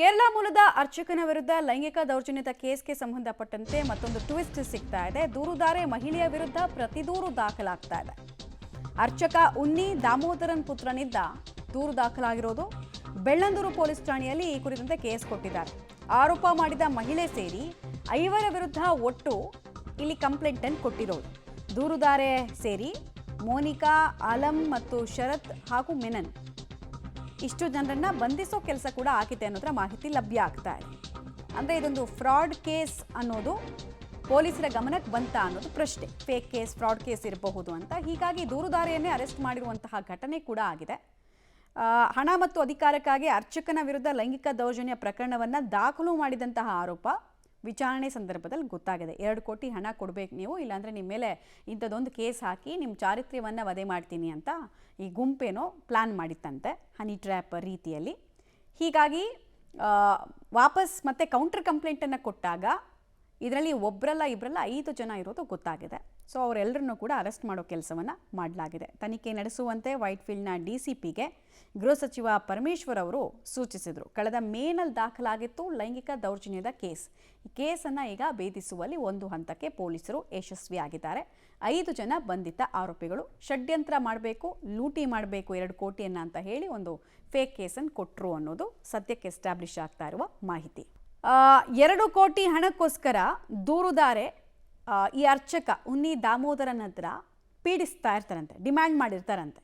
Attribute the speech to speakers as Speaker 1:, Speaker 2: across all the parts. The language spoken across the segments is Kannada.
Speaker 1: ಕೇರಳ ಮೂಲದ ಅರ್ಚಕನ ವಿರುದ್ಧ ಲೈಂಗಿಕ ದೌರ್ಜನ್ಯದ ಕೇಸ್ಗೆ ಸಂಬಂಧಪಟ್ಟಂತೆ ಮತ್ತೊಂದು ಟ್ವಿಸ್ಟ್ ಸಿಗ್ತಾ ಇದೆ. ದೂರುದಾರೆ ಮಹಿಳೆಯ ವಿರುದ್ಧ ಪ್ರತಿದೂರು ದಾಖಲಾಗ್ತಾ ಇದೆ. ಅರ್ಚಕ ಉನ್ನಿ ದಾಮೋದರನ್ ಪುತ್ರನಿಂದ ದೂರು ದಾಖಲಾಗಿರೋದು. ಬೆಳ್ಳಂದೂರು ಪೊಲೀಸ್ ಠಾಣೆಯಲ್ಲಿ ಈ ಕುರಿತಂತೆ ಕೇಸ್ ಕೊಟ್ಟಿದ್ದಾರೆ. ಆರೋಪ ಮಾಡಿದ ಮಹಿಳೆ ಸೇರಿ 5 ವಿರುದ್ಧ ಒಟ್ಟು ಇಲ್ಲಿ ಕಂಪ್ಲೇಂಟ್ ಅನ್ನು ಕೊಟ್ಟಿರೋದು. ದೂರುದಾರೆ ಸೇರಿ ಮೋನಿಕಾ, ಆಲಂ ಮತ್ತು ಶರತ್ ಹಾಗೂ ಮೆನನ್ ಇಷ್ಟು ಜನರನ್ನ ಬಂಧಿಸೋ ಕೆಲಸ ಕೂಡ ಆಗಿದೆ ಅನ್ನೋದರ ಮಾಹಿತಿ ಲಭ್ಯ ಆಗ್ತಾ ಇದೆ. ಅಂದರೆ ಇದೊಂದು ಫ್ರಾಡ್ ಕೇಸ್ ಅನ್ನೋದು ಪೊಲೀಸರ ಗಮನಕ್ಕೆ ಬಂತ ಅನ್ನೋದು ಪ್ರಶ್ನೆ. ಫೇಕ್ ಕೇಸ್, ಫ್ರಾಡ್ ಕೇಸ್ ಇರಬಹುದು ಅಂತ. ಹೀಗಾಗಿ ದೂರುದಾರಿಯನ್ನೇ ಅರೆಸ್ಟ್ ಮಾಡಿರುವಂತಹ ಘಟನೆ ಕೂಡ ಆಗಿದೆ. ಹಣ ಮತ್ತು ಅಧಿಕಾರಕ್ಕಾಗಿ ಅರ್ಚಕನ ವಿರುದ್ಧ ಲೈಂಗಿಕ ದೌರ್ಜನ್ಯ ಪ್ರಕರಣವನ್ನು ದಾಖಲು ಮಾಡಿದಂತಹ ಆರೋಪ ವಿಚಾರಣೆ ಸಂದರ್ಭದಲ್ಲಿ ಗೊತ್ತಾಗಿದೆ. 2 ಕೋಟಿ ಹಣ ಕೊಡಬೇಕು ನೀವು, ಇಲ್ಲಾಂದರೆ ನಿಮ್ಮ ಮೇಲೆ ಇಂಥದ್ದೊಂದು ಕೇಸ್ ಹಾಕಿ ನಿಮ್ಮ ಚಾರಿತ್ರ್ಯವನ್ನು ವಧೆ ಮಾಡ್ತೀನಿ ಅಂತ ಈ ಗುಂಪೇನೋ ಪ್ಲ್ಯಾನ್ ಮಾಡಿತ್ತಂತೆ, ಹನಿ ಟ್ರ್ಯಾಪ್ ರೀತಿಯಲ್ಲಿ. ಹೀಗಾಗಿ ವಾಪಸ್ ಮತ್ತೆ ಕೌಂಟರ್ ಕಂಪ್ಲೇಂಟನ್ನು ಕೊಟ್ಟಾಗ ಇದರಲ್ಲಿ ಒಬ್ಬರಲ್ಲ ಇಬ್ಬರಲ್ಲ 5 ಜನ ಇರೋದು ಗೊತ್ತಾಗಿದೆ. ಸೊ ಅವರೆಲ್ಲರನ್ನೂ ಕೂಡ ಅರೆಸ್ಟ್ ಮಾಡೋ ಕೆಲಸವನ್ನು ಮಾಡಲಾಗಿದೆ. ತನಿಖೆ ನಡೆಸುವಂತೆ ವೈಟ್ಫೀಲ್ಡ್ನ DCPಗೆ ಗೃಹ ಸಚಿವ ಪರಮೇಶ್ವರ್ ಅವರು ಸೂಚಿಸಿದರು. ಕಳೆದ ಮೇನಲ್ಲಿ ದಾಖಲಾಗಿತ್ತು ಲೈಂಗಿಕ ದೌರ್ಜನ್ಯದ ಕೇಸ್. ಈ ಕೇಸನ್ನು ಈಗ ಭೇದಿಸುವಲ್ಲಿ ಒಂದು ಹಂತಕ್ಕೆ ಪೊಲೀಸರು ಯಶಸ್ವಿಯಾಗಿದ್ದಾರೆ. 5 ಜನ ಬಂಧಿತ ಆರೋಪಿಗಳು ಷಡ್ಯಂತ್ರ ಮಾಡಬೇಕು, ಲೂಟಿ ಮಾಡಬೇಕು 2 ಕೋಟಿಯನ್ನು ಅಂತ ಹೇಳಿ ಒಂದು ಫೇಕ್ ಕೇಸನ್ನು ಕೊಟ್ಟರು ಅನ್ನೋದು ಸದ್ಯಕ್ಕೆ ಎಸ್ಟಾಬ್ಲಿಷ್ ಆಗ್ತಾ ಇರುವ ಮಾಹಿತಿ. 2 ಕೋಟಿ ಹಣಕ್ಕೋಸ್ಕರ ದೂರುದಾರೆ ಈ ಅರ್ಚಕ ಉನ್ನಿ ದಾಮೋದರನ್ ಹತ್ರ ಪೀಡಿಸ್ತಾ ಇರ್ತಾರಂತೆ, ಡಿಮ್ಯಾಂಡ್ ಮಾಡಿರ್ತಾರಂತೆ.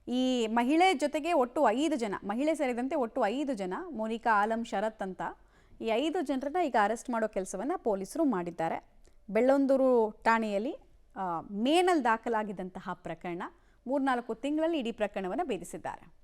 Speaker 1: ಈ ಮಹಿಳೆ ಜೊತೆಗೆ ಒಟ್ಟು 5 ಜನ, ಮಹಿಳೆ ಸೇರಿದಂತೆ ಒಟ್ಟು 5 ಜನ, ಮೋನಿಕಾ, ಆಲಂ, ಶರತ್ ಅಂತ ಈ 5 ಜನರನ್ನ ಈಗ ಅರೆಸ್ಟ್ ಮಾಡೋ ಕೆಲಸವನ್ನು ಪೊಲೀಸರು ಮಾಡಿದ್ದಾರೆ. ಬೆಳ್ಳಂದೂರು ಠಾಣೆಯಲ್ಲಿ ಮೇನಲ್ಲಿ ದಾಖಲಾಗಿದ್ದಂತಹ ಪ್ರಕರಣ 3-4 ತಿಂಗಳಲ್ಲಿ ಇಡೀ ಪ್ರಕರಣವನ್ನು ಭೇದಿಸಿದ್ದಾರೆ.